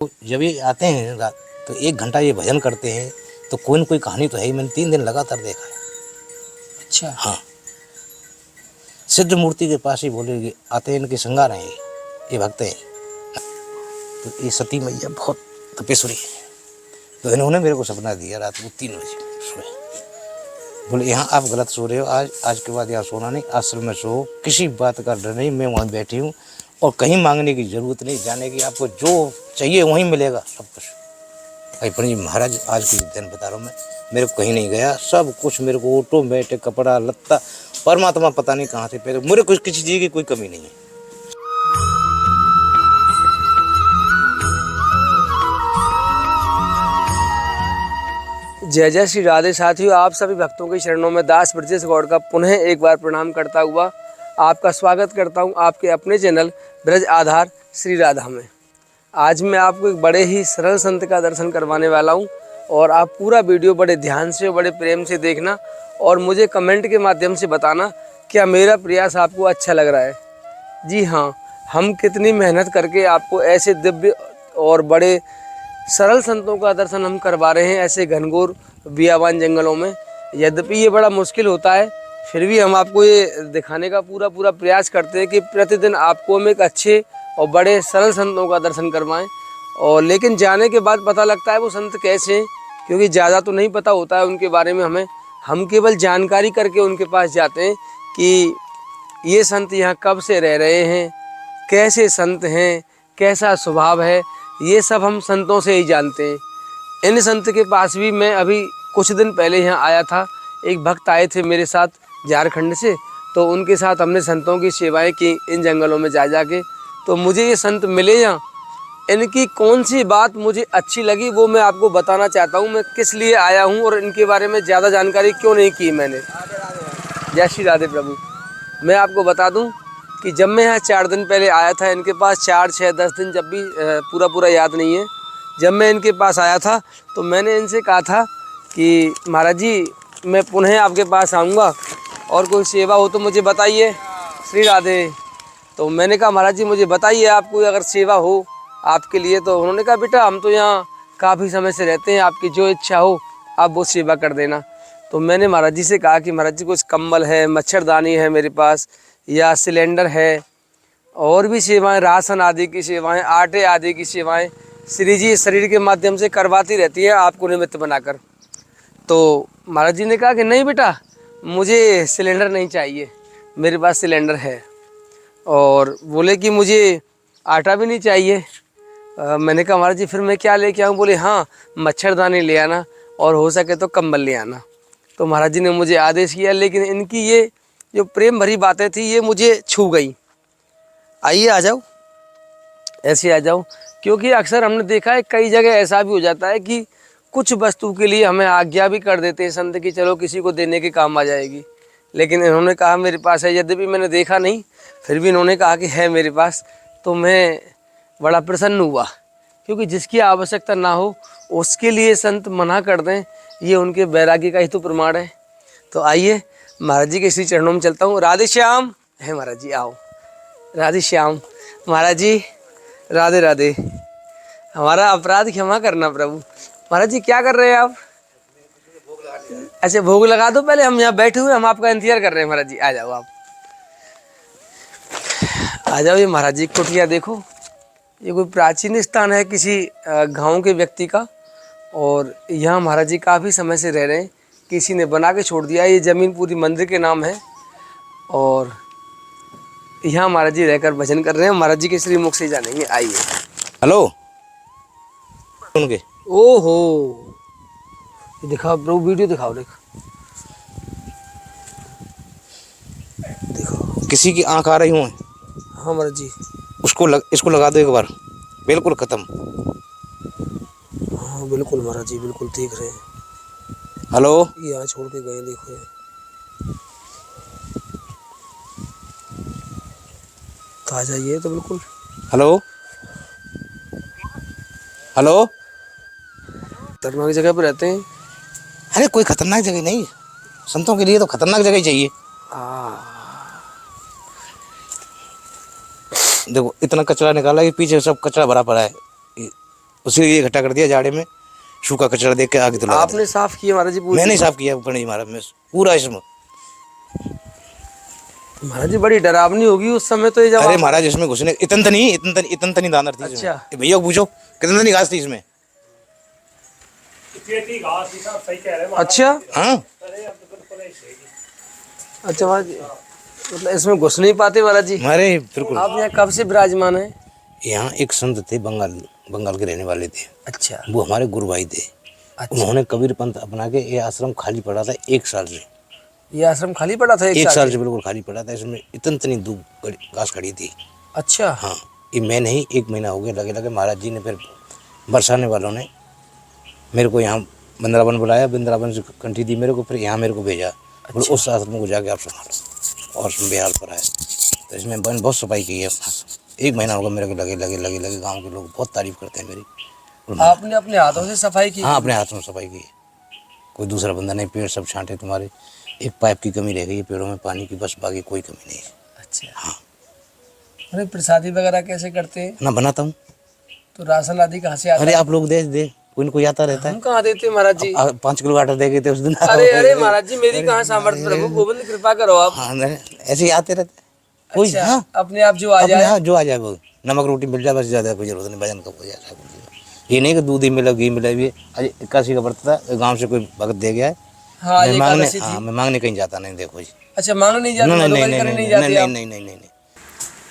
जब ये आते हैं रात तो 1 घंटा ये भजन करते हैं, तो कोई न कोई कहानी तो है ही। मैंने 3 दिन लगातार देखा है। अच्छा। हाँ, सिद्ध मूर्ति के पास ही बोले कि आते हैं, इनके श्रृंगार हैं ये भक्त हैं। तो ये सती मैया बहुत तपेश्वरी है। तो इन्होंने मेरे को सपना दिया रात को 3 बजे सोए। बोले यहाँ आप गलत सो रहे हो, आज के बाद यहाँ सोना नहीं, आश्रम में सो, किसी बात का डर नहीं, मैं वहाँ बैठी हूँ और कहीं मांगने की ज़रूरत नहीं, जाने की आपको जो चाहिए वहीं मिलेगा सब कुछ। भाई पंडित जी महाराज आज के दिन बता रहा हूँ मैं, मेरे को कहीं नहीं गया, सब कुछ मेरे को ऑटोमेटिक, कपड़ा लत्ता, परमात्मा पता नहीं कहाँ से पैदा, मेरे कुछ किसी चीज़ की कोई कमी नहीं है। जय जय श्री राधे। साथियों, आप सभी भक्तों के चरणों में दास ब्रजेश गौड़ का पुनः एक बार प्रणाम करता हुआ आपका स्वागत करता हूं आपके अपने चैनल ब्रज आधार श्री राधा में। आज मैं आपको एक बड़े ही सरल संत का दर्शन करवाने वाला हूं और आप पूरा वीडियो बड़े ध्यान से, बड़े प्रेम से देखना और मुझे कमेंट के माध्यम से बताना क्या मेरा प्रयास आपको अच्छा लग रहा है। जी हाँ, हम कितनी मेहनत करके आपको ऐसे दिव्य और बड़े सरल संतों का दर्शन हम करवा रहे हैं ऐसे घनघोर बियाबान जंगलों में। यद्यपि ये बड़ा मुश्किल होता है, फिर भी हम आपको ये दिखाने का पूरा प्रयास करते हैं कि प्रतिदिन आपको हम एक अच्छे और बड़े सरल संतों का दर्शन करवाएं। और लेकिन जाने के बाद पता लगता है वो संत कैसे हैं, क्योंकि ज़्यादा तो नहीं पता होता है उनके बारे में हमें। हम केवल जानकारी करके उनके पास जाते हैं कि ये संत यहाँ कब से रह रहे हैं, कैसे संत हैं, कैसा स्वभाव है, ये सब हम संतों से ही जानते हैं। इन संत के पास भी मैं अभी कुछ दिन पहले यहाँ आया था। एक भक्त आए थे मेरे साथ झारखंड से, तो उनके साथ हमने संतों की सेवाएं की इन जंगलों में जा के। तो मुझे ये संत मिले यहाँ, इनकी कौन सी बात मुझे अच्छी लगी वो मैं आपको बताना चाहता हूँ। मैं किस लिए आया हूँ और इनके बारे में ज़्यादा जानकारी क्यों नहीं की मैंने। जय श्री राधे प्रभु। मैं आपको बता दूँ कि जब मैं यहाँ 4 दिन पहले आया था इनके पास, 4, 6, 10 दिन, जब भी पूरा याद नहीं है, जब मैं इनके पास आया था तो मैंने इनसे कहा था कि महाराज जी मैं पुनः आपके पास आऊँगा और कोई सेवा हो तो मुझे बताइए। श्री राधे। तो मैंने कहा महाराज जी मुझे बताइए, आपको अगर सेवा हो आपके लिए। तो उन्होंने कहा बेटा हम तो यहाँ काफ़ी समय से रहते हैं, आपकी जो इच्छा हो आप वो सेवा कर देना। तो मैंने महाराज जी से कहा कि महाराज जी कुछ कंबल है, मच्छरदानी है मेरे पास, या सिलेंडर है, और भी सेवाएं, राशन आदि की सेवाएं, आटे आदि की सेवाएं श्री जी शरीर के माध्यम से करवाती रहती है आपको निमित्त बनाकर। तो महाराज जी ने कहा कि नहीं बेटा मुझे सिलेंडर नहीं चाहिए, मेरे पास सिलेंडर है। और बोले कि मुझे आटा भी नहीं चाहिए। मैंने कहा महाराज जी फिर मैं क्या लेके आऊँ। बोले हाँ मच्छरदानी ले आना और हो सके तो कंबल ले आना। तो महाराज जी ने मुझे आदेश किया, लेकिन इनकी ये जो प्रेम भरी बातें थी ये मुझे छू गई। आइए आ जाओ, ऐसे आ जाओ। क्योंकि अक्सर हमने देखा है कई जगह ऐसा भी हो जाता है कि कुछ वस्तु के लिए हमें आज्ञा भी कर देते हैं संत कि चलो किसी को देने के काम आ जाएगी, लेकिन इन्होंने कहा मेरे पास है। यद्यपि मैंने देखा नहीं, फिर भी इन्होंने कहा कि है मेरे पास। तो मैं बड़ा प्रसन्न हुआ, क्योंकि जिसकी आवश्यकता ना हो उसके लिए संत मना कर दें, ये उनके वैराग्य का ही तो प्रमाण है। तो आइए महाराज जी के श्री चरणों में चलता हूँ। राधे श्याम है महाराज जी, आओ। राधे श्याम महाराज जी, राधे राधे। हमारा अपराध क्षमा करना प्रभु। महाराज जी क्या कर रहे हैं आप? अच्छा भोग लगा दो पहले, हम यहाँ बैठे हुए, हम आपका इंतजार कर रहे हैं। महाराज जी आ जाओ, आप आ जाओ। ये महाराज जी कुटिया देखो, ये कोई प्राचीन स्थान है किसी गांव के व्यक्ति का, और यहाँ महाराज जी काफ़ी समय से रह रहे हैं, किसी ने बना के छोड़ दिया। ये ज़मीन पूरी मंदिर के नाम है और यहाँ महाराज जी रहकर भजन कर रहे हैं। महाराज जी के श्री मुख से जानेंगे, आइए। हेलो उनके ओहो, दिखाओ प्रभु, वीडियो दिखाओ। देखो किसी की आंख आ रही हूँ। हाँ महाराज जी, इसको लगा दो एक बार, बिल्कुल खत्म। हाँ बिल्कुल महाराज जी, बिल्कुल देख रहे हैं। हेलो ये यहाँ छोड़ के गए, देखो ये कहा जाइए तो बिल्कुल। हेलो हेलो, खतरनाक जगह पे रहते हैं। अरे कोई खतरनाक जगह नहीं, संतों के लिए तो खतरनाक जगह ही चाहिए। देखो इतना कचरा निकाला, ये पीछे सब कचरा भरा पड़ा है। उसी ये इकट्ठा कर दिया जाड़े में, सूखा कचरा देख के आगे तो लगा दिया। आपने साफ किया महाराज जी? मैंने साफ किया पंडित जी महाराज में पूरा इसमें। महाराज जी बड़ी डरावनी होगी उस समय तो ये, जब अरे महाराज इसमें घुसने इतन तनी दानर थी। अच्छा। भैया को पूछो कितनी तनी घास थी इसमें। अच्छा हाँ अच्छा महाराज जी, मतलब इसमें घुस नहीं पाते महाराज जी? हमारे बिल्कुल। आप यहाँ कब से विराजमान है? यहाँ एक संत थे, बंगाल के रहने वाले थे। अच्छा वो हमारे गुरु भाई थे। अच्छा। उन्होंने कबीर पंथ अपना के ये आश्रम खाली पड़ा था 1 साल से। ये आश्रम खाली पड़ा था 1 साल से बिल्कुल खाली पड़ा था। इसमें इतनी दूब घास खड़ी थी। अच्छा हाँ ये मैं नहीं, 1 महीना हो गया लगे महाराज जी ने फिर बरसाने वालों ने मेरे को यहाँ वृंदावन बुलाया, वृंदावन से कंठी दी मेरे को, फिर यहाँ मेरे को भेजा। बोले उस आश्रम को जाके आप संभालो और बिहार पर आए। तो इसमें मैंने बहुत सफाई की है। 1 महीना होगा मेरे को लगे गाँव के लोग बहुत तारीफ करते हैं मेरी। आपने अपने हाथों से सफाई की? हाँ अपने हाथों में सफाई की है। कोई दूसरा बंदा नहीं। पेड़ सब छांटे तुम्हारे, एक पाइप की कमी रह गई है पेड़ों में पानी की, बस बाकी कोई कमी नहीं है। अच्छा हाँ। अरे प्रसादी वगैरह कैसे करते हैं? ना बनाता हूँ। तो राशन आदि कहाँ से आता अरे है? आप लोग दे कोई ना कोई आता रहता है। हम कहाँ देते हैं महाराज जी? 5 किलो आटा दे गए थे उस दिन। अरे महाराज जी मेरी कहाँ सामर्थ्य, प्रभु गोविंद कृपा करो आप। हाँ ऐसे ही आते रहते कोई। अच्छा, हाँ अपने आप जो आ जाए। हाँ जो आ जाए वो, नमक रोटी मिल जाए बस, ज़्यादा कोई जरूरत नहीं। भजन का हो जाए। ये नहीं कि दूध ही मिला घी मिला। ये आज 81 का व्रत था, गाँव से कोई भगत दे गया है। हाँ मैं ये मांगने, एकादशी थी। हाँ मैं मांगने कहीं जाता नहीं। देखो जी। अच्छा मांगने नहीं जाते? नहीं मधुबनी करने नहीं जाते आप? नहीं।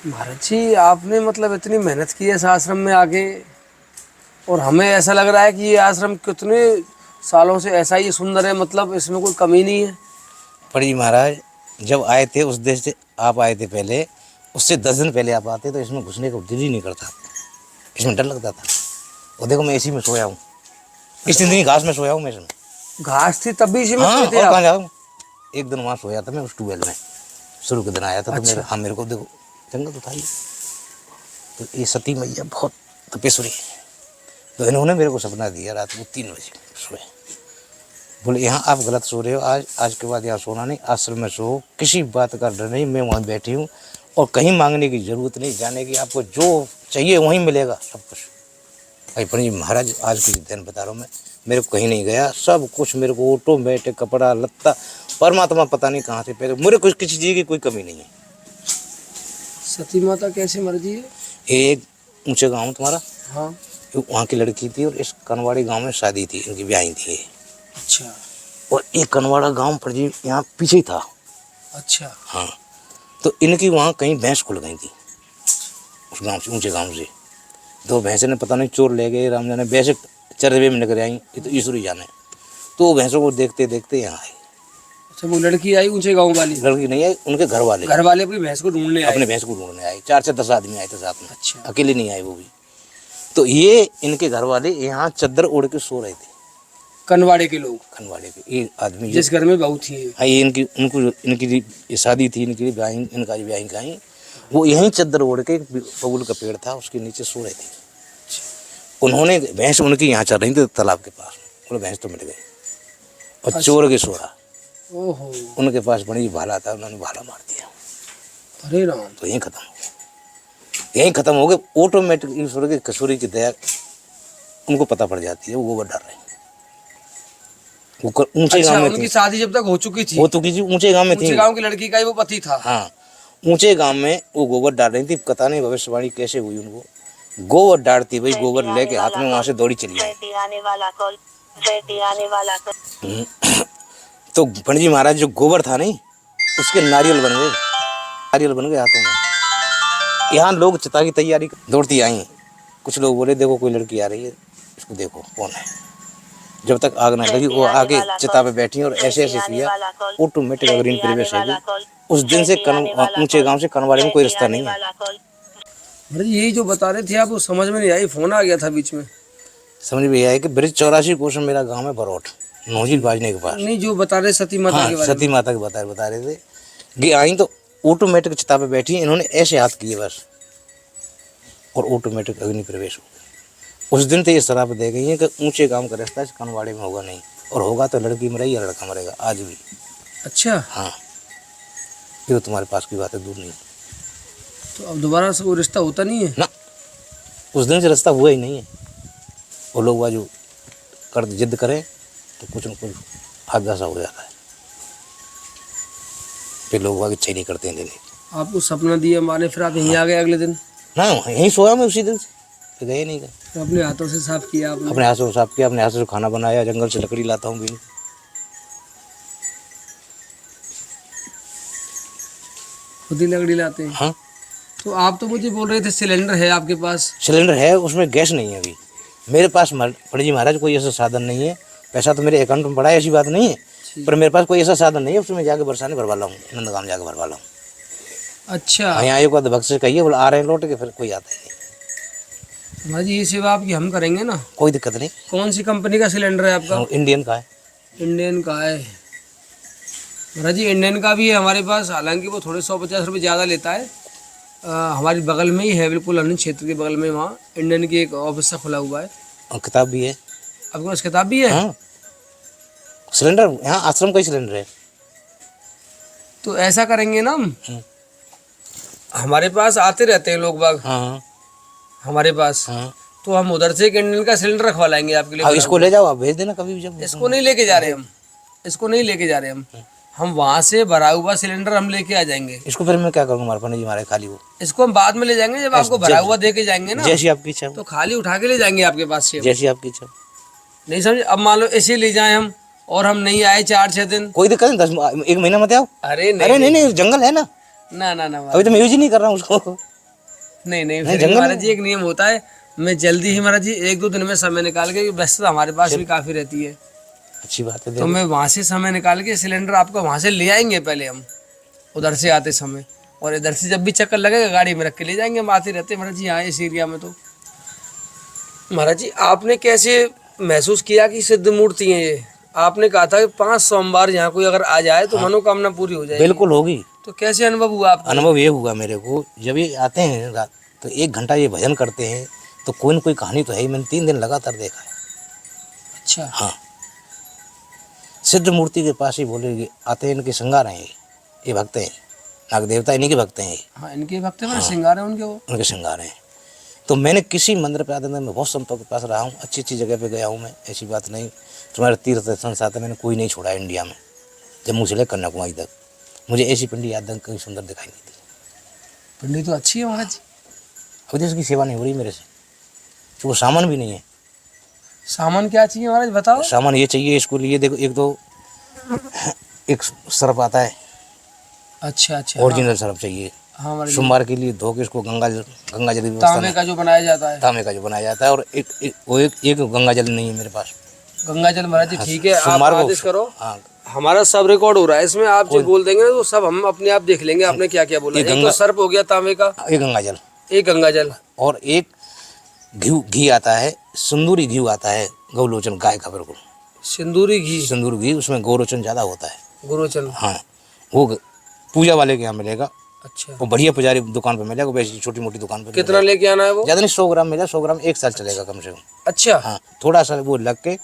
महाराज जी आपने मतलब इतनी मेहनत की है इस आश्रम में आके, और हमें ऐसा लग रहा है कि ये आश्रम कितने सालों से ऐसा ही सुंदर है, मतलब इसमें कोई कमी नहीं है। पर जी महाराज जब आए थे उस देश से आप आए थे पहले, उससे 10 दिन पहले आप आते तो इसमें घुसने को दिल ही नहीं करता। इसमें डर लगता था। और देखो मैं इसी में सोया हूँ, इस दिन घास में सोया हूँ मैं इसमें। घास थी तब भी इसी में हाँ, सोए थे और आप? कहाँ जाऊँ। एक दिन वहाँ सोया था मैं उस ट्यूबवेल में, शुरू के दिन आया था। तो अच्छा। मेरे को देखो जंगल तो था ही। तो ये सती मैया बहुत तपेश्वरी। तो इन्होंने मेरे को सपना दिया रात को 3 बजे सोए। बोले यहाँ आप गलत सो रहे हो, आज के बाद यहाँ सोना नहीं, आश्रम में सो, किसी बात का डर नहीं। मैं वहाँ बैठी हूँ और कहीं मांगने की ज़रूरत नहीं, जाने की आपको जो चाहिए वहीं मिलेगा सब कुछ। भाई पंडित जी महाराज आज की दिन बता रहा हूँ मैं, मेरे को कहीं नहीं गया, सब कुछ मेरे को ऑटोमेटिक, कपड़ा लत्ता, परमात्मा पता नहीं कहाँ से पैदा, मेरे कुछ किसी चीज़ की कोई कमी नहीं है। सती माता कैसे मर्जी है? एक ऊँचे गाँव तुम्हारा, हाँ वहाँ की लड़की थी और इस कनवाड़ी गाँव में शादी थी, इनकी ब्याही थी। अच्छा और ये कनवाड़ा गांव पर जी यहाँ पीछे ही था। अच्छा हाँ तो इनकी वहाँ कहीं भैंस खुल गई थी उस गांव से, ऊंचे गांव से। 2 भैंसे ने पता नहीं चोर ले गए, राम जाने, वैसे चरवे में निकल आई, ये तो ईश्वरी जाने। तो वो भैंसों को देखते देखते यहाँ आई। अच्छा वो लड़की आई ऊंचे गांव वाली? लड़की नहीं आई, उनके घर वाले अपनी भैंस को ढूंढने आए? अपने भैंस को ढूंढने आए। 4 से 10 आदमी आए थे साथ में। अच्छा अकेले नहीं आए वो भी। तो ये इनके घर वाले यहाँ चद्दर ओढ़ के सो रहे थे, कनवाड़े के लोग, खनवाड़े के। ये आदमी जिस घर में बहू थी। हाँ ये इनकी ये शादी थी, इनकी ब्याही, इनका ब्याही कहीं, वो यहीं चद्दर ओढ़ के, बबूल का पेड़ था उसके नीचे सो रहे थे। उन्होंने भैंस उनकी यहाँ चल रही थी तालाब के पास, बोले भैंस तो मिल गई और चोर के सोरा। ओहो उनके पास बड़ी भाला था, उन्होंने भाला मार दिया। अरे राम। तो यहीं खत्म हो गया, यहीं खत्म हो गए। ऑटोमेटिक ईश्वर की कसूरी की दया उनको पता पड़ जाती है, वो गोबर डाल रहे हैं। वो ऊंचे गांव में उनकी थी, शादी जब तक हो चुकी थी? वो तो किसी ऊंचे गांव में थी। ऊंचे गांव की लड़की का ही वो पति था? हाँ ऊंचे गांव में वो गोबर डाल रही थी। पता नहीं भविष्यवाणी कैसे हुई उनको, गोबर डालती भाई, गोबर लेके हाथ में वहां से दौड़ी चली आई। तो पंडित जी महाराज जो गोबर था नहीं, उसके नारियल बन गए हाथों में। यहाँ लोग चिता की तैयारी दौड़ती आई। कुछ लोग बोले देखो कोई लड़की आ रही है, इसको देखो कौन है। जब तक आग ना लगी वो आगे चिता पे बैठी और ऐसे ऐसे किया, ऑटोमेटिक अग्नि प्रवेश है। उस दिन से ऊंचे गांव से कनवाड़े में कोई रिश्ता नहीं है। अरे यही जो बता रहे थे आप, वो समझ में नहीं आई, फोन आ गया था बीच में। समझ में आया कि ब्रिज 84 कोस मेरा गांव है, बरोट नौजील बाजने के पास। नहीं जो बता रहे सती माता हाँ, के बारे में। सती माता के बता रहे थे कि आई तो ऑटोमेटिक चिता पे बैठी, इन्होंने ऐसे हाथ किए बस और ऑटोमेटिक अग्नि प्रवेश हो गया। उस दिन तो ये शराब दे गई है कि ऊंचे गांव का रास्ता इस कनवाड़े में होगा नहीं, और होगा तो लड़की मरेगी या लड़का मरेगा, आज भी। अच्छा हाँ ये तो तुम्हारे पास की बात है, दूर नहीं। तो अब दोबारा से वो रिश्ता होता नहीं है ना, उस दिन से रास्ता हुआ ही नहीं है। वो लोग वह जो कर जिद करें तो कुछ न कुछ हादसा सा हो जाता है, फिर लोग वह इच्छा ही नहीं करते हैं देने की। आपको सपना दिया माने, फिर आप यहीं आ गए अगले दिन? ना यहीं सोया मैं उसी दिन से, फिर गए नहीं गए। तो अपने हाथों से साफ किया आपने? अपने हाथ से साफ किया, अपने हाथ से खाना बनाया, जंगल से लकड़ी लाता हूँ भी। खुद ही लकड़ी लाते हैं? हाँ। तो आप तो मुझे बोल रहे थे सिलेंडर है आपके पास? सिलेंडर है, उसमें गैस नहीं है अभी मेरे पास। पंडित जी महाराज कोई ऐसा साधन नहीं है, पैसा तो मेरे अकाउंट में पड़ा है, ऐसी बात नहीं है, पर मेरे पास कोई ऐसा साधन नहीं है उसमें जाके बरसाने भरवा लाऊँ, नंदगांव जाके भरवा लाऊँ। अच्छा। हाँ, यहाँ एक बार भक्त से कहिए, बोले आ रहे हैं लौट के, फिर कोई आता ही नहीं। भाई ये सेवा आपकी हम करेंगे ना, कोई दिक्कत नहीं। कौन सी कंपनी का सिलेंडर है आपका? इंडियन का है। इंडियन का है महाराज जी, इंडियन का भी है हमारे पास, हालांकि वो थोड़े 150 रुपये ज़्यादा लेता है। हमारी बगल में ही है, बिल्कुल अन्य क्षेत्र के बगल में, वहाँ इंडियन की एक ऑफिस सा खुला हुआ है। और किताब भी है। आपके पास किताब भी है? हाँ, सिलेंडर यहाँ आश्रम का ही सिलेंडर है। तो ऐसा करेंगे ना हम, हम्म। हमारे पास आते रहते हैं लोग बाग हाँ हमारे पास, हाँ। तो हम उधर से एक इंडियन का सिलेंडर रखवा लाएंगे आपके लिए। अब इसको ले जाओ, आप भेज देना कभी भी जब। इसको नहीं लेके जा रहे हम, इसको नहीं लेके जा रहे हम वहाँ से भरा हुआ सिलेंडर हम लेके आ जाएंगे। इसको फिर मैं क्या करूँगा, हमारे पंडित जी हमारे खाली वो, इसको हम बाद में ले जाएंगे, जब आपको भरा हुआ दे के जाएंगे ना, जैसी आपकी इच्छा हो। तो खाली उठा के ले जाएंगे आपके पास से। जैसी आपकी इच्छा हो। नहीं समझे? अब मान लो ऐसे ले जाए हम और हम नहीं आए 4-6 दिन, कोई दिक्कत नहीं, 1 महीना मत आओ। अरे अरे नहीं, जंगल है ना, ना ना ना अभी तो मैं यूज ही नहीं कर रहा हूँ उसको। नहीं नहीं, फिर भी महाराज जी एक नियम होता है, मैं जल्दी ही महाराज जी 1-2 दिन में समय निकाल के, व्यस्तता हमारे पास भी काफी रहती है, अच्छी बात है। तो मैं वहाँ से समय निकाल के सिलेंडर आपको वहाँ से ले आएंगे पहले हम, उधर से आते समय, और इधर से जब भी चक्कर लगेगा गाड़ी में रख के ले जाएंगे। हम आते रहते हैं महाराज जी यहाँ इस एरिया में। तो महाराज जी आपने कैसे महसूस किया कि सिद्ध मूर्ति है ये? आपने कहा था कि 5 सोमवार यहाँ कोई अगर आ जाए तो मनोकामना पूरी हो जाएगी। बिल्कुल होगी। तो कैसे अनुभव हुआ आपको? अनुभव ये हुआ मेरे को, जब ये आते हैं रात तो 1 घंटा ये भजन करते हैं, तो कोई न कोई कहानी तो है ही। मैंने 3 दिन लगातार देखा है। अच्छा। हाँ, सिद्ध मूर्ति के पास ही बोले आते हैं, इनके श्रृंगार हैं ये भक्त हैं, नाग देवता इन्हीं के भक्त हैं ये। हाँ, इनके भक्त हैं, श्रृंगार है उनके, वो उनके श्रृंगार हैं। तो मैंने किसी मंदिर पे आते मैं बहुत संतों के पास रहा हूँ, अच्छी अच्छी जगह पे गया हूँ मैं, ऐसी बात नहीं। तुम्हारे तीर्थ दर्शन साथ मैंने कोई नहीं छोड़ा इंडिया में, जम्मू से लेकर कन्याकुमारी तक। मुझे ऐसी पिंडी याद कहीं सुंदर दिखाई नहीं दी। पिंडी तो अच्छी है महाराज जी। अभी उसकी सेवा नहीं हो रही मेरे से, तो वो सामान भी नहीं है। सामान क्या चाहिए महाराज बताओ? सामान ये चाहिए इसको लिए, देखो एक तो एक सर्फ आता है, अच्छा अच्छा, ओरिजिनल सर्फ चाहिए। हाँ महाराज जी। सोमवार के लिए धो के इसको गंगा जल तांबे का जो बनाया जाता है, तांबे का जो बनाया जाता है, और एक गंगा जल नहीं है मेरे पास। गंगा जल महाराज जी ठीक है, आप सोमवार को। आदेश करो। हाँ, हमारा सब रिकॉर्ड हो रहा है इसमें, आप जो बोल देंगे ना तो सब हम अपने आप देख लेंगे आपने क्या क्या बोला। एक तो सर्प हो गया तांबे का, एक गंगा जल, एक गंगा जल, और एक घी आता है, सिंदूरी घी आता है, गौलोचन गाय का, बिल्कुल सिंदूरी घी। सिंदूरी घी, उसमें गौरोचन ज़्यादा होता है। गुरुचन, हाँ, वो पूजा वाले के यहाँ मिलेगा, अच्छा। वो बढ़िया पुजारी दुकान पे मिलेगा, वैसी छोटी मोटी दुकान पे कितना लेके आना है वो? ज़्यादा नहीं, 100 ग्राम मिलेगा, 100 ग्राम 1 साल चलेगा कम से कम। अच्छा। हाँ, थोड़ा सा वो लग के,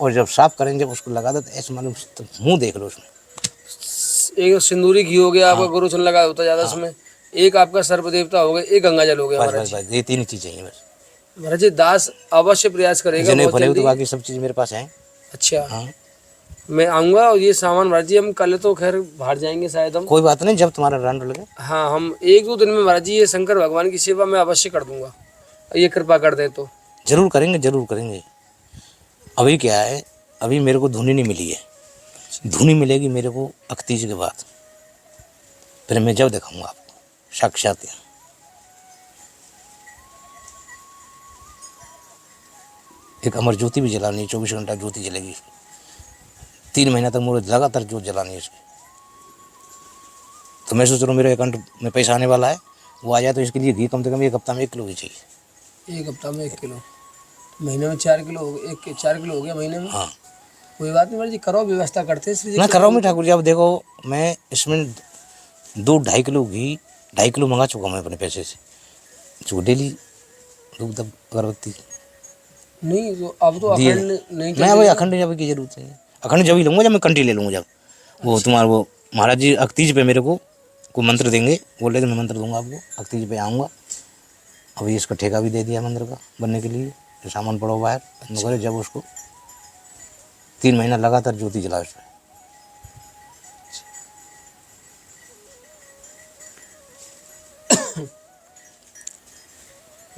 और जब साफ करेंगे जब उसको लगा दो तो ऐसे मालूम, तो मुँह देख लो उसमें। एक सिंदूरी घी हो गया आपका, गुरुचन लगा होता ज्यादा उसमें, एक आपका सर्प देवता हो गया, एक गंगा जल हो गया बस महाराज बस जी। बस, ये 3 ही चीज़ चाहिए बस। महाराज जी दास अवश्य प्रयास करेगा जिन्हें बहुत भले हो तो जल्दी। बाकी सब चीज़ मेरे पास है। अच्छा, हाँ, मैं आऊँगा, और ये सामान महाराज जी हम कल तो खैर बाहर जाएंगे शायद हम। कोई बात नहीं, जब तुम्हारा रन लगे। हाँ, हम 1-2 दिन में महाराज जी ये शंकर भगवान की सेवा मैं अवश्य कर दूंगा, ये कृपा कर दे तो। जरूर करेंगे, जरूर करेंगे। अभी क्या है, अभी मेरे को धुनी नहीं मिली है, धुनी मिलेगी मेरे को अख्तीज के बाद, फिर मैं जब दिखाऊंगा आपको साक्षात। एक अमर ज्योति भी जलानी है, 24 घंटा ज्योति जलेगी, 3 महीना तक मुझे लगातार ज्योत जलानी है इसकी। तो मैं सोच रहा हूँ मेरे अकाउंट में पैसा आने वाला है, वो आ जाए तो इसके लिए घी कम से कम 1 हफ्ता में 1 किलो ही चाहिए। 1 हफ्ता में 1 किलो, महीने में 4 किलो हो गया, 4 किलो हो गया महीने में। हाँ, कोई बात नहीं महाराज जी, करो व्यवस्था करते हैं इसलिए। मैं कर रहा हूँ मैं ठाकुर जी। अब देखो, मैं इसमें 2-2.5 किलो घी, 2.5 किलो मंगा चुका मैं अपने पैसे से, जो डेली धूप दब अगरबत्ती नहीं, तो अब तो दिए। अखंड नहीं मैं वही अखंड जब की जरूरत है, अखंड जब ही लूँगा जब मैं कंटी ले लूँगा, जब वो तुम्हारा वो महाराज जी अख्तीज पे मेरे को मंत्र देंगे, बोल रहे थे मैं मंत्र दूंगा आपको, अख्तीज पे आऊँगा। अभी इसका ठेका भी दे दिया मंदिर का बनने के लिए, ये सामान पड़ा हुआ है मगर जब उसको 3 महीना लगातार ज्योति जला उसमें।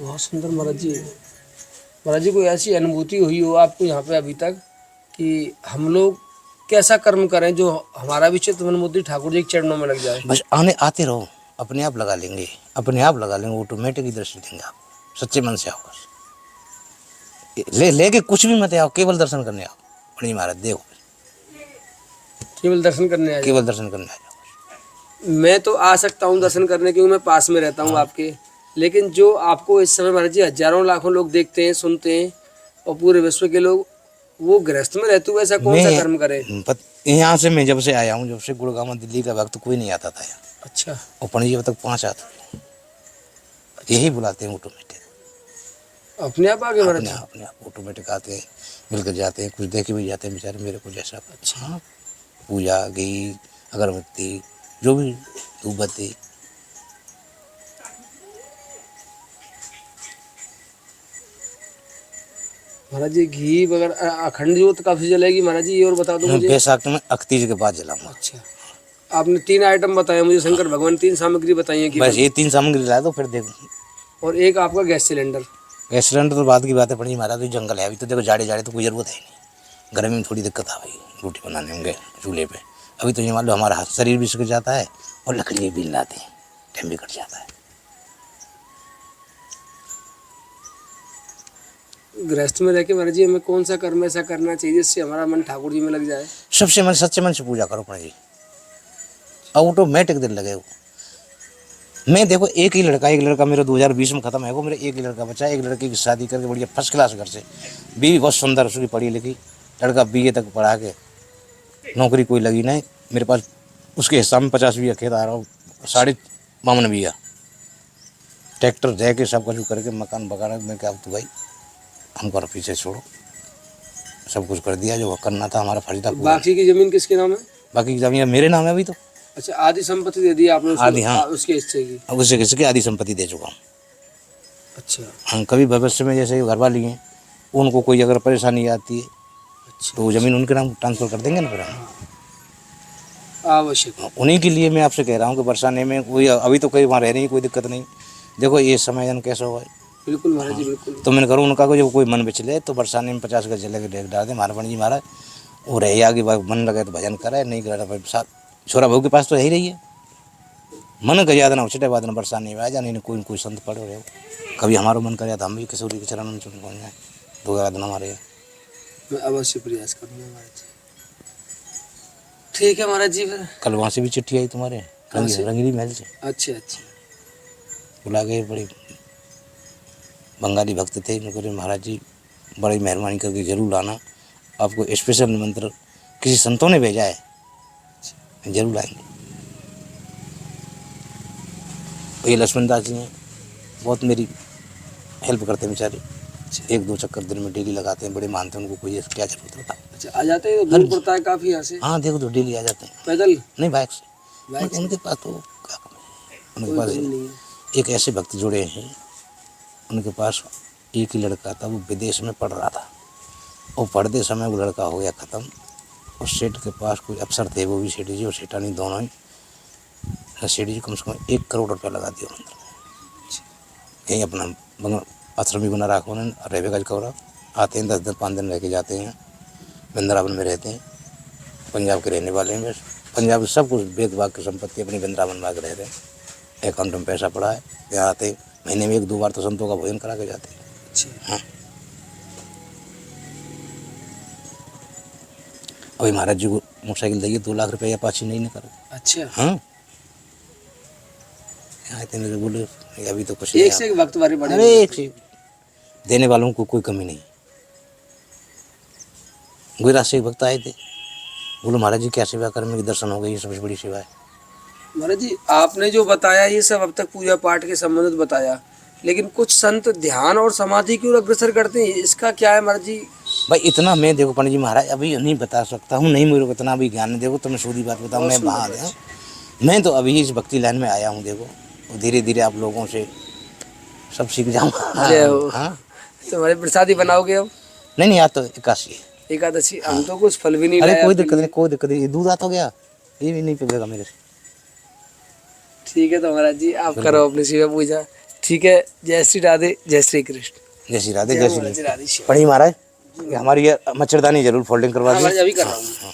बहुत सुंदर महाराज जी। महाराज जी, कोई ऐसी अनुभूति हुई हो आपको यहाँ पे अभी तक कि हम लोग कैसा कर्म करें जो हमारा भी चित्त मन बुद्धि ठाकुर जी के चरणों में लग जाए? बस आते रहो, अपने आप लगा लेंगे, ऑटोमेटिक दर्शन देंगे आप। सच्चे मन से आओ, बस लेके कुछ भी मत आओ, केवल दर्शन करने आओ। बड़ी महाराज देखो, केवल दर्शन करने आ जाओ। केवल दर्शन करने आ जाओ। मैं तो आ सकता हूँ दर्शन करने, क्योंकि मैं पास में रहता हूँ आपके, लेकिन जो आपको इस समय महाराज जी हजारों लाखों लोग देखते हैं, सुनते हैं, और पूरे विश्व के लोग, वो गृहस्थ में रहते हुए ऐसा कौन सा कर्म करे? यहाँ से मैं जब से आया हूँ, जब से गुड़गांव में दिल्ली का वक्त कोई नहीं आता था यहाँ। अच्छा। और पंडित जी अब तक 5 आते, यही बुलाते हैं ऑटोमेटिक, अपने आप आगे महाराज जी? अपने आप ऑटोमेटिक आते हैं, मिलकर जाते हैं, कुछ देखे भी जाते हैं बेचारे मेरे को जैसा। अच्छा। हाँ, पूजा घी अगरबत्ती जो भी धूप बत्ती। महाराज जी घी वगैरह अखंड ज्योत काफी जलेगी महाराज जी, ये और बता दो मुझे। बैसाख में 31 के बाद जलाऊंगा। अच्छा, आपने 3 आइटम बताए मुझे, शंकर भगवान 3 सामग्री बताई है कि बस ये 3 सामग्री ला दो, फिर देखो। और एक आपका गैस सिलेंडर। गैस सिलेंडर तो बाद की बात है पंडित जी महाराज, तो जंगल है अभी तो। देखो जाड़े तो कोई ज़रूरत है नहीं, गर्मी में थोड़ी दिक्कत आ गई रोटी बनाने में चूल्हे पे। अभी तो ये मान लो हमारा शरीर भी सूख जाता है और लकड़ी भी लाते हैं, टाइम भी कट जाता है। गृहस्थ में रह के महाराज जी हमें कौन सा कर्म ऐसा करना चाहिए जिससे हमारा मन ठाकुर जी में लग जाए? सबसे मन सच्चे मन से पूजा करो पंडित जी, ऑटोमेटिक दिल लगे। मैं देखो एक लड़का मेरा 2020 में ख़त्म है वो, मेरा एक ही लड़का बचा। एक लड़की की शादी करके बढ़िया फर्स्ट क्लास घर से, बीवी बहुत सुंदर, उसकी पढ़ी लिखी, लड़का BA तक पढ़ा के नौकरी कोई लगी नहीं। मेरे पास उसके हिसाब में 50 बीघा खेत आ रहा हूँ, 52 बीघा ट्रैक्टर दे के सब कुछ करके मकान बगाना। मैं क्या तो भाई हमको पीछे छोड़ो, सब कुछ कर दिया जो करना था, हमारा फर्ज था। बाकी की जमीन किसके नाम है? बाकी की जमीन मेरे नाम है अभी तो। अच्छा, आधी संपत्ति दे दी आपने उसको? आधी, हाँ, उसके हिस्से की। अब उससे किसी की आधी संपत्ति दे चुका हूँ। अच्छा। हाँ, कभी भविष्य में जैसे घर वाली हैं, उनको कोई अगर परेशानी आती है तो वो ज़मीन उनके नाम ट्रांसफ़र कर देंगे ना फिर हम। आवश्यक। उन्हीं के लिए मैं आपसे कह रहा हूँ कि बरसाने में कोई अभी तो कहीं वहाँ रह रही, कोई दिक्कत नहीं। देखो ये समय जन कैसा हुआ है। बिल्कुल महाराज जी, बिल्कुल। तो मैंने करूँ उनका को जब कोई मन बिचले तो बरसाने में 50 गज जले के डेग डाल दे महाराज जी महाराज, वो रहे आगे मन लगे तो भजन करे, नहीं करे साथ छोरा बहू के पास तो है ही रही है। मन का याद ना उछटे बाद में बरसाने में आ जाने कोई संत पढ़ो रहे हो। कभी हमारा मन करे तो हम भी किशोरी के चरणों में चुन पहुँच जाए, 2 दिन हमारे। मैं अवश्य प्रयास करूँगा महाराज जी। ठीक है महाराज जी। फिर कल वहाँ से भी चिट्ठी आई तुम्हारे रंगीली महल से। अच्छा अच्छा। बुला गए, बड़े बंगाली भक्त थे, उनको महाराज जी बड़ी मेहरबानी करके जरूर लाना, आपको स्पेशल निमंत्रण किसी संतों ने भेजा है, जरूर आएंगे। और ये लक्ष्मण दास जी हैं, बहुत मेरी हेल्प करते हैं बेचारे। 1-2 चक्कर दिन में डेली लगाते हैं, बड़े मानते हैं उनको, कोई क्या जरूरत होता। अच्छा, आ जाते हैं तो दूर पड़ता है काफ़ी यहाँ से? हाँ देखो तो डेली आ जाते हैं। पैदल? नहीं, बाइक से। उनके पास तो क्या कम है, उनके पास एक ऐसे भक्त जुड़े हैं, उनके पास एक ही लड़का था, वो विदेश में पढ़ रहा था, और पढ़ते समय वो लड़का हो गया ख़त्म। और सेठ के पास कोई अफसर थे, वो भी सेठ जी और सेठानी दोनों ही। सेठ जी कम से कम 1 करोड़ रुपया लगा दिया मंदिर में। कहीं अपना आश्रम भी बना रखा उन्होंने, रेवे गज कौरा आते हैं, 10 दिन 5 दिन रह के जाते हैं, वृंदावन में रहते हैं। पंजाब के रहने वाले हैं, बस पंजाब में सब कुछ बेद बाग की संपत्ति अपनी वृंदावन में रह रहे हैं। अकाउंट में पैसा पड़ा है, यहाँ आते महीने में 1-2 बार तो संतों का भोजन करा के जाते हैं। हाँ, अभी महाराज जी को मोटरसाइकिल दी 2 लाख रुपये अपाची नहीं करो। अच्छा। हाँ, यहाँ बोले अभी तो कुछ एक से एक वक्त बारी बड़े। अरे एक से देने वालों को कोई कमी नहीं। गुजरात से एक भक्त आए थे, बोलो महाराज जी क्या सेवा करें, मेरी दर्शन हो गई, ये सबसे बड़ी सेवा है। महाराज जी आपने जो बताया ये सब अब तक पूजा पाठ के संबंधित बताया, लेकिन कुछ संत ध्यान और समाधि की ओर अग्रसर करते हैं, इसका क्या है महाराज जी? भाई इतना मैं देखो पंडित जी महाराज अभी नहीं बता सकता हूँ, नहीं मेरे को इतना अभी ज्ञान देखो तो मैं सीधी बात बताऊँ, मैं वहाँ आया, मैं तो अभी इस भक्ति लाइन में आया हूँ। देखो धीरे धीरे आप लोगों से सब सीख जाऊँगा। जय हो। हाँ, तो हमारे प्रसादी बनाओगे अब? नहीं नहीं, आज तो एकादशी है। एकादशी हम तो कुछ फल भी नहीं अरे लाए कोई आपके दिक्कत नहीं, लिए। कोई दिक्कत नहीं, ये दूध आ तो गया, ये भी नहीं पिएगा मेरे से। ठीक है तो महाराज जी आप करो अपनी शिव पूजा। ठीक है, जय श्री राधे, जय श्री कृष्ण। जय श्री राधे, जय जय महाराज जी, श्री राधे श्याम। पढ़ी महाराज, हमारी ये मच्छरदानी जरूर फोल्डिंग करवा हाँ दी। महाराज अभी कर रहा हूँ।